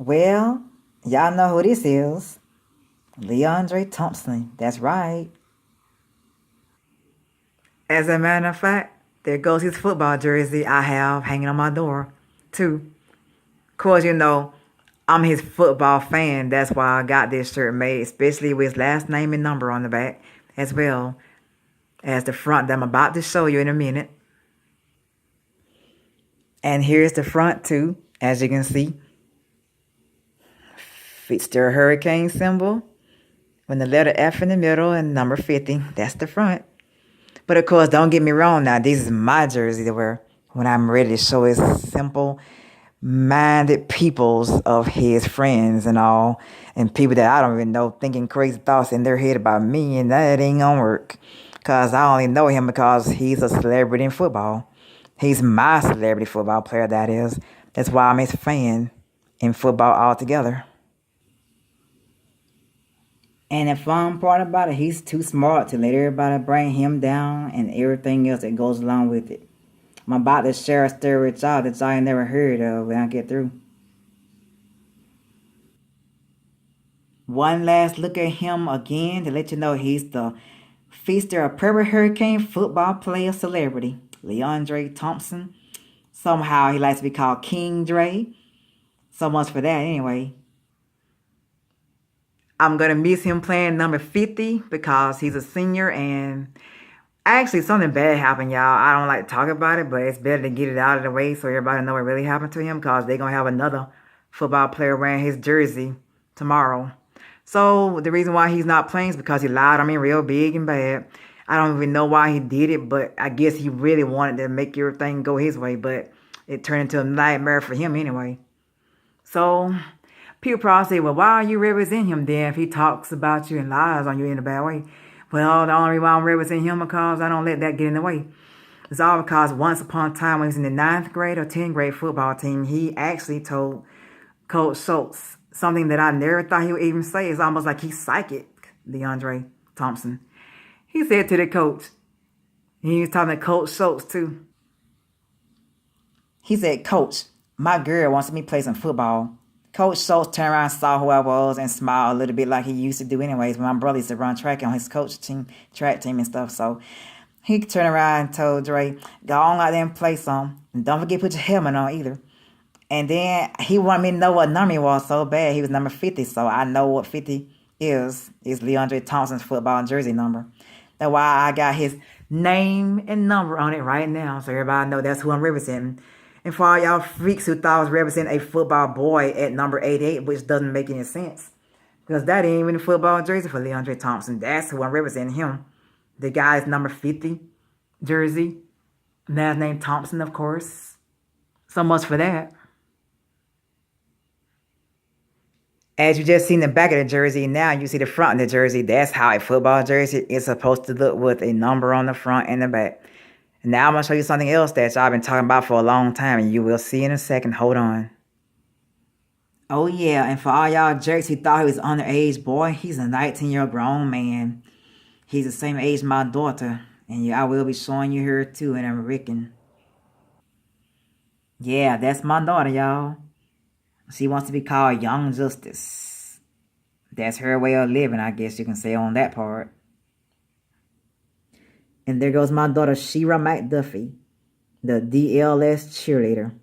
Well, y'all know who this is. Leandre Thompson. That's right. As a matter of fact, there goes his football jersey I have hanging on my door, too. Of course, I'm his football fan. That's why I got this shirt made, especially with his last name and number on the back, as well as the front that I'm about to show you in a minute. And here's the front, too, as you can see. Fits their hurricane symbol with the letter F in the middle and number 50. That's the front. But of course, don't get me wrong now. This is my jersey to wear when I'm ready to show his simple minded peoples of his friends and all, and people that I don't even know thinking crazy thoughts in their head about me, and that ain't gonna work. Cause I only know him because he's a celebrity in football. He's my celebrity football player, that is. That's why I'm his fan in football altogether. And the fun part about it, he's too smart to let everybody bring him down and everything else that goes along with it. I'm about to share a story with y'all that y'all ain't never heard of when I get through. One last look at him again to let you know he's the feaster of Prairie Hurricane football player celebrity, Leandre Thompson. Somehow he likes to be called King Dre. So much for that anyway. I'm going to miss him playing number 50 because he's a senior, and actually something bad happened, y'all. I don't like to talk about it, but it's better to get it out of the way so everybody know what really happened to him, because they're going to have another football player wearing his jersey tomorrow. So the reason why he's not playing is because he lied on me real big and bad. I don't even know why he did it, but I guess he really wanted to make everything go his way, but it turned into a nightmare for him anyway. So people probably say, well, why are you representing him then if he talks about you and lies on you in a bad way? Well, the only reason why I'm representing him is because I don't let that get in the way. It's all because once upon a time when he was in the 9th grade or 10th grade football team, he actually told Coach Schultz something that I never thought he would even say. It's almost like he's psychic, Leandre Thompson. He said to the coach, he was talking to Coach Schultz too. He said, Coach, my girl wants me to play some football. Coach Schultz turned around and saw who I was and smiled a little bit like he used to do anyways. My brother used to run track on his coach team, track team and stuff. So he turned around and told Dre, go on out there and play some. And don't forget to put your helmet on either. And then he wanted me to know what number he was so bad. He was number 50, so I know what 50 is. It's Leandre Thompson's football jersey number. That's why I got his name and number on it right now, so everybody know that's who I'm representing. And for all y'all freaks who thought I was representing a football boy at number 88, which doesn't make any sense, because that ain't even a football jersey for Leandre Thompson. That's who I'm representing, him. The guy's number 50 jersey. Last name Thompson, of course. So much for that. As you just seen the back of the jersey, now you see the front of the jersey. That's how a football jersey is supposed to look, with a number on the front and the back. Now I'm going to show you something else that y'all been talking about for a long time, and you will see in a second. Hold on. Oh, yeah, and for all y'all jerks who thought he was underage, boy, he's a 19-year-old grown man. He's the same age as my daughter, and yeah, I will be showing you her too in a Rican. Yeah, that's my daughter, y'all. She wants to be called Young Justice. That's her way of living, I guess you can say on that part. And there goes my daughter, Shira McDuffie, the DLS cheerleader.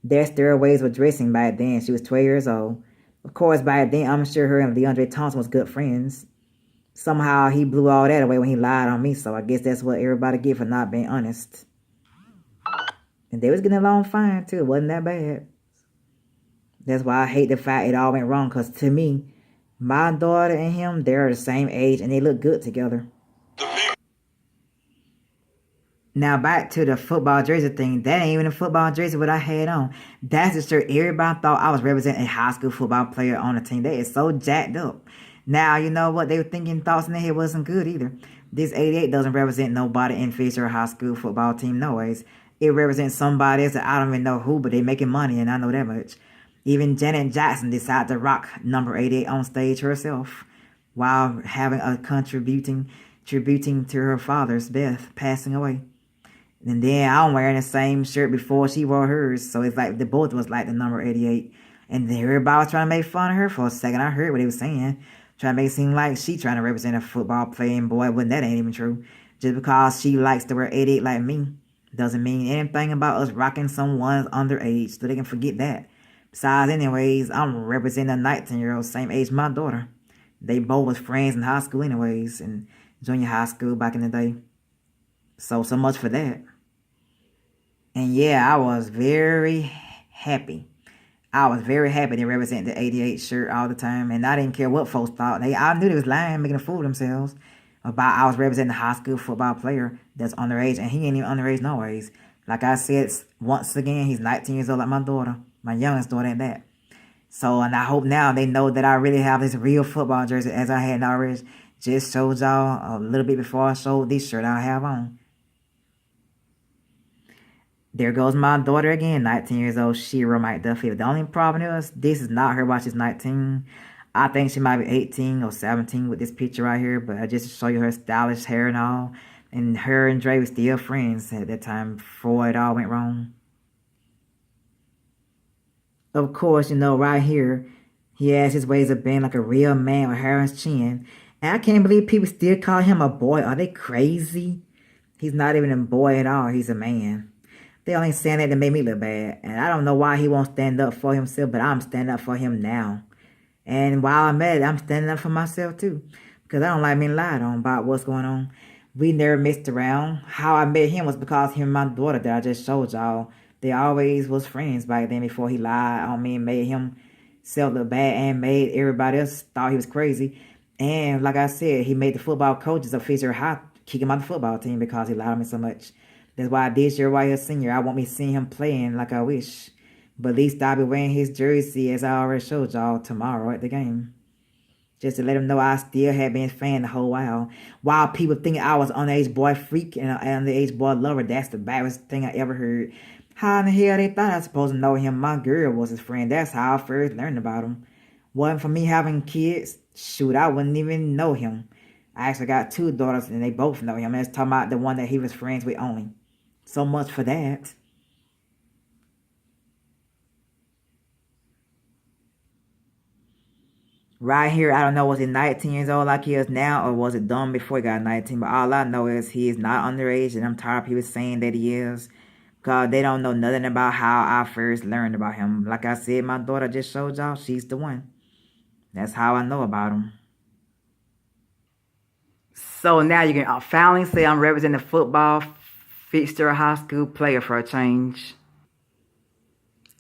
That's their ways of dressing back then. She was 12 years old. Of course, by then, I'm sure her and Leandre Thompson was good friends. Somehow, he blew all that away when he lied on me, so I guess that's what everybody get for not being honest. And they was getting along fine, too. It wasn't that bad. That's why I hate the fact it all went wrong, because to me, my daughter and him, they're the same age, and they look good together. Now back to the football jersey thing. That ain't even a football jersey what I had on. That's the shirt everybody thought I was representing a high school football player on the team. They is so jacked up. Now, you know what? They were thinking thoughts in their head wasn't good either. This 88 doesn't represent nobody in Fisher High School football team, no ways. It represents somebody else that I don't even know who, but they making money, and I know that much. Even Janet Jackson decided to rock number 88 on stage herself while having a tributing to her father's death, passing away. And then I'm wearing the same shirt before she wore hers. So it's like the both was like the number 88. And then everybody was trying to make fun of her for a second. I heard what he was saying. Trying to make it seem like she trying to represent a football playing boy when that ain't even true. Just because she likes to wear 88 like me doesn't mean anything about us rocking someone's underage, so they can forget that. Besides, anyways, I'm representing a 19-year-old, same age my daughter. They both was friends in high school anyways, and junior high school back in the day. So much for that. And yeah, I was very happy. I was very happy to represent the 88 shirt all the time, and I didn't care what folks thought. I knew they was lying, making a fool of themselves about I was representing a high school football player that's underage, and he ain't even underage no ways. Like I said, once again, he's 19 years old like my daughter, my youngest daughter and that. So, and I hope now they know that I really have this real football jersey as I had already just showed y'all a little bit before I showed this shirt I have on. There goes my daughter again, 19 years old, Shira McDuffie. The only problem is, this is not her while she's 19. I think she might be 18 or 17 with this picture right here, but just to show you her stylish hair and all. And her and Dre were still friends at that time before it all went wrong. Of course, right here, he has his ways of being like a real man with hair on his chin. And I can't believe people still call him a boy. Are they crazy? He's not even a boy at all. He's a man. They only saying that to make me look bad. And I don't know why he won't stand up for himself, but I'm standing up for him now. And while I'm at it, I'm standing up for myself too. Because I don't like being lied on about what's going on. We never messed around. How I met him was because him and my daughter that I just showed y'all. They always was friends back then before he lied on me and made him self look bad and made everybody else thought he was crazy. And like I said, he made the football coaches official kick him out of the football team because he lied on me so much. That's why this year, while he's a senior, I won't be seeing him playing like I wish. But at least I'll be wearing his jersey, as I already showed y'all, tomorrow at the game. Just to let him know I still have been a fan the whole while. While people thinking I was an underage boy freak and an underage boy lover, that's the baddest thing I ever heard. How in the hell they thought I was supposed to know him? My girl was his friend. That's how I first learned about him. Wasn't for me having kids, shoot, I wouldn't even know him. I actually got 2 daughters and they both know him. That's talking about the one that he was friends with only. So much for that. Right here, I don't know, was he 19 years old like he is now, or was it done before he got 19? But all I know is he is not underage, and I'm tired of people saying that he is. Because they don't know nothing about how I first learned about him. Like I said, my daughter just showed y'all, she's the one. That's how I know about him. So now you can finally say I'm representing the football Fitzgerald High School player for a change.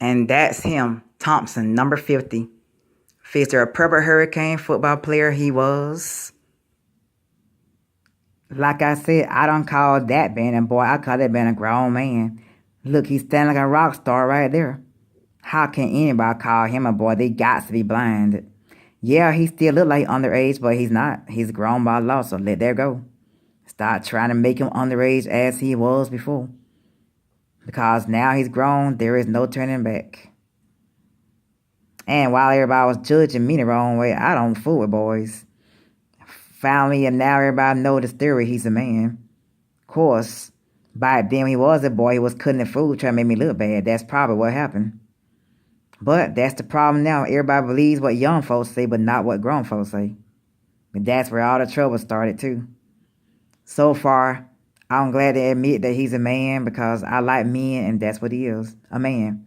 And that's him, Thompson, number 50. Fitzgerald Purple Hurricane football player he was. Like I said, I don't call that being a boy. I call that being a grown man. Look, he's standing like a rock star right there. How can anybody call him a boy? They got to be blind. Yeah, he still look like underage, but he's not. He's grown by law, so let that go. Stop trying to make him underage as he was before. Because now he's grown, there is no turning back. And while everybody was judging me the wrong way, I don't fool with boys. Finally, and now everybody know the theory, he's a man. Of course, back then when he was a boy, he was cutting the food trying to make me look bad. That's probably what happened. But that's the problem now. Everybody believes what young folks say, but not what grown folks say. But that's where all the trouble started too. So far, I'm glad to admit that he's a man because I like men and that's what he is, a man.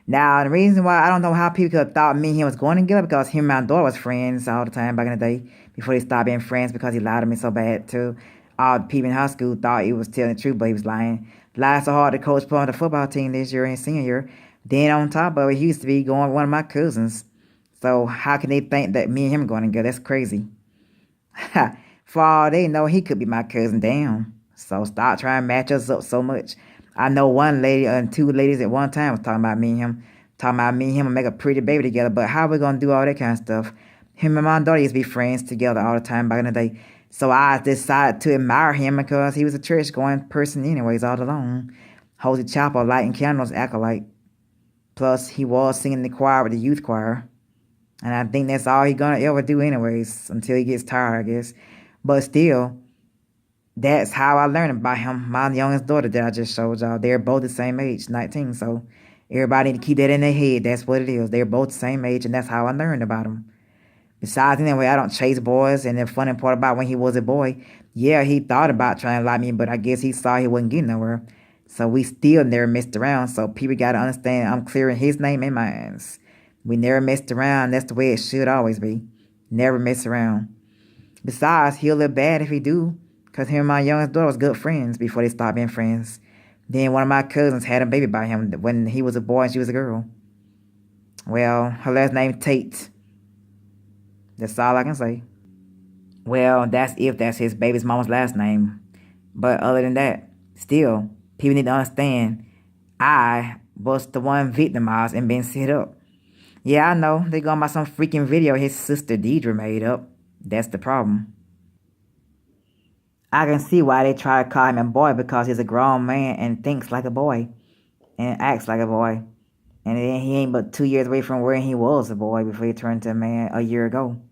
Now, the reason why I don't know how people could have thought me and him was going together because him and my daughter was friends all the time back in the day before they stopped being friends because he lied to me so bad too. All the people in high school thought he was telling the truth, but he was lying. Lied so hard the coach put on the football team this year in senior year. Then on top of it, he used to be going with one of my cousins. So how can they think that me and him are going together? That's crazy. For all they know, he could be my cousin. Damn. So stop trying to match us up so much. I know one lady and 2 ladies at one time was talking about me and him. Talking about me and him and make a pretty baby together. But how we going to do all that kind of stuff? Him and my daughter used to be friends together all the time back in the day. So I decided to admire him because he was a church-going person anyways all along. Hosted chapel, lighting candles, acolyte. Plus, he was singing in the choir with the youth choir. And I think that's all he's going to ever do anyways until he gets tired, I guess. But still, that's how I learned about him. My youngest daughter that I just showed y'all, they're both the same age, 19. So Everybody need to keep that in their head. That's what it is. They're both the same age, and that's how I learned about them. Besides, anyway, I don't chase boys. And the funny part about when he was a boy, yeah, he thought about trying to lie me, but I guess he saw he wasn't getting nowhere. So we still never messed around. So people got to understand I'm clearing his name and mine. We never messed around. That's the way it should always be. Never mess around. Besides, he'll look bad if he do, because him and my youngest daughter was good friends before they stopped being friends. Then one of my cousins had a baby by him when he was a boy and she was a girl. Well, her last name Tate. That's all I can say. Well, that's if that's his baby's mama's last name. But other than that, still, people need to understand I was the one victimized and being set up. Yeah, I know, they going by some freaking video his sister Deidre made up. That's the problem. I can see why they try to call him a boy because he's a grown man and thinks like a boy and acts like a boy. And then he ain't but 2 years away from where he was a boy before he turned to a man a year ago.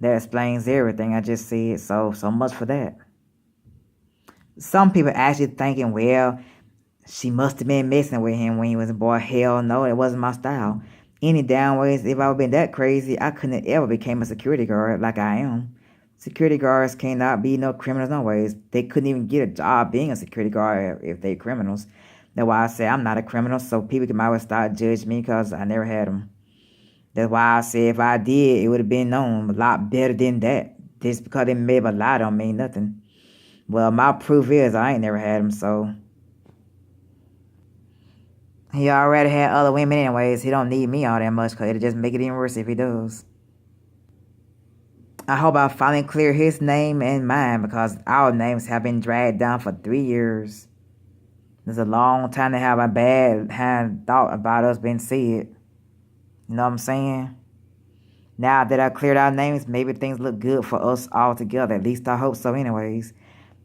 That explains everything I just said. So much for that. Some people actually thinking, well, she must have been messing with him when he was a boy. Hell no, it wasn't my style. Any down ways, if I would been that crazy, I couldn't have ever became a security guard like I am. Security guards cannot be no criminals no ways. They couldn't even get a job being a security guard if they criminals. That's why I say I'm not a criminal, so people can always start judging me because I never had them. That's why I say if I did, it would have been known a lot better than that. Just because they made a lie don't mean nothing. Well, my proof is I ain't never had them, so he already had other women anyways. He don't need me all that much because it'll just make it even worse if he does. I hope I finally clear his name and mine because our names have been dragged down for 3 years. It's a long time to have a bad hand thought about us being said. You know what I'm saying? Now that I cleared our names, maybe things look good for us all together. At least I hope so anyways.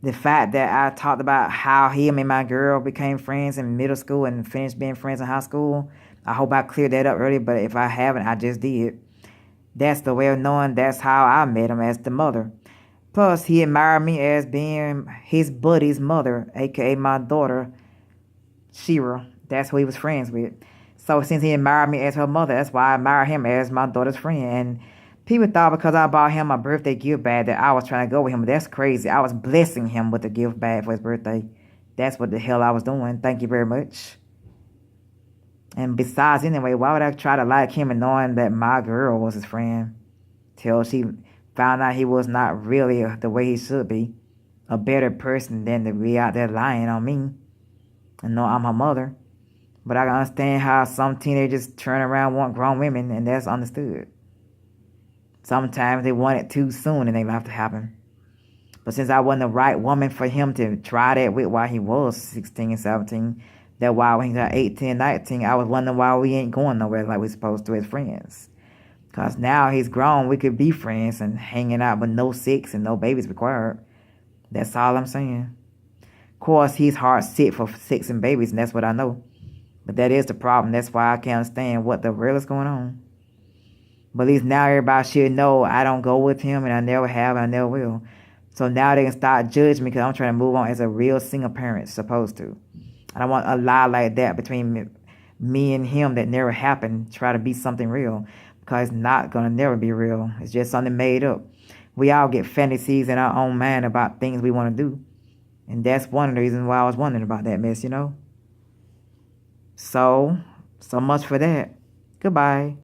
The fact that I talked about how him and my girl became friends in middle school and finished being friends in high school, I hope I cleared that up early, but if I haven't, I just did. That's the way of knowing that's how I met him as the mother. Plus, he admired me as being his buddy's mother, aka my daughter, Shira. That's who he was friends with. So since he admired me as her mother, that's why I admire him as my daughter's friend. And people thought because I bought him a birthday gift bag that I was trying to go with him. But that's crazy. I was blessing him with a gift bag for his birthday. That's what the hell I was doing. Thank you very much. And besides, anyway, why would I try to like him and knowing that my girl was his friend? Till she found out he was not really the way he should be. A better person than to be out there lying on me. And know I'm her mother. But I can understand how some teenagers turn around and want grown women, and that's understood. Sometimes they want it too soon and they have to happen. But since I wasn't the right woman for him to try that with while he was 16 and 17, that while when he was 18 and 19, I was wondering why we ain't going nowhere like we're supposed to as friends. Because now he's grown, we could be friends and hanging out with no sex and no babies required. That's all I'm saying. Of course, he's hard set for sex and babies, and that's what I know. But that is the problem. That's why I can't understand what the real is going on. But at least now everybody should know I don't go with him and I never have and I never will. So now they can start judging me because I'm trying to move on as a real single parent supposed to. I don't want a lie like that between me and him that never happened. Try to be something real because it's not going to never be real. It's just something made up. We all get fantasies in our own mind about things we want to do. And that's one of the reasons why I was wondering about that mess, you know. So much for that. Goodbye.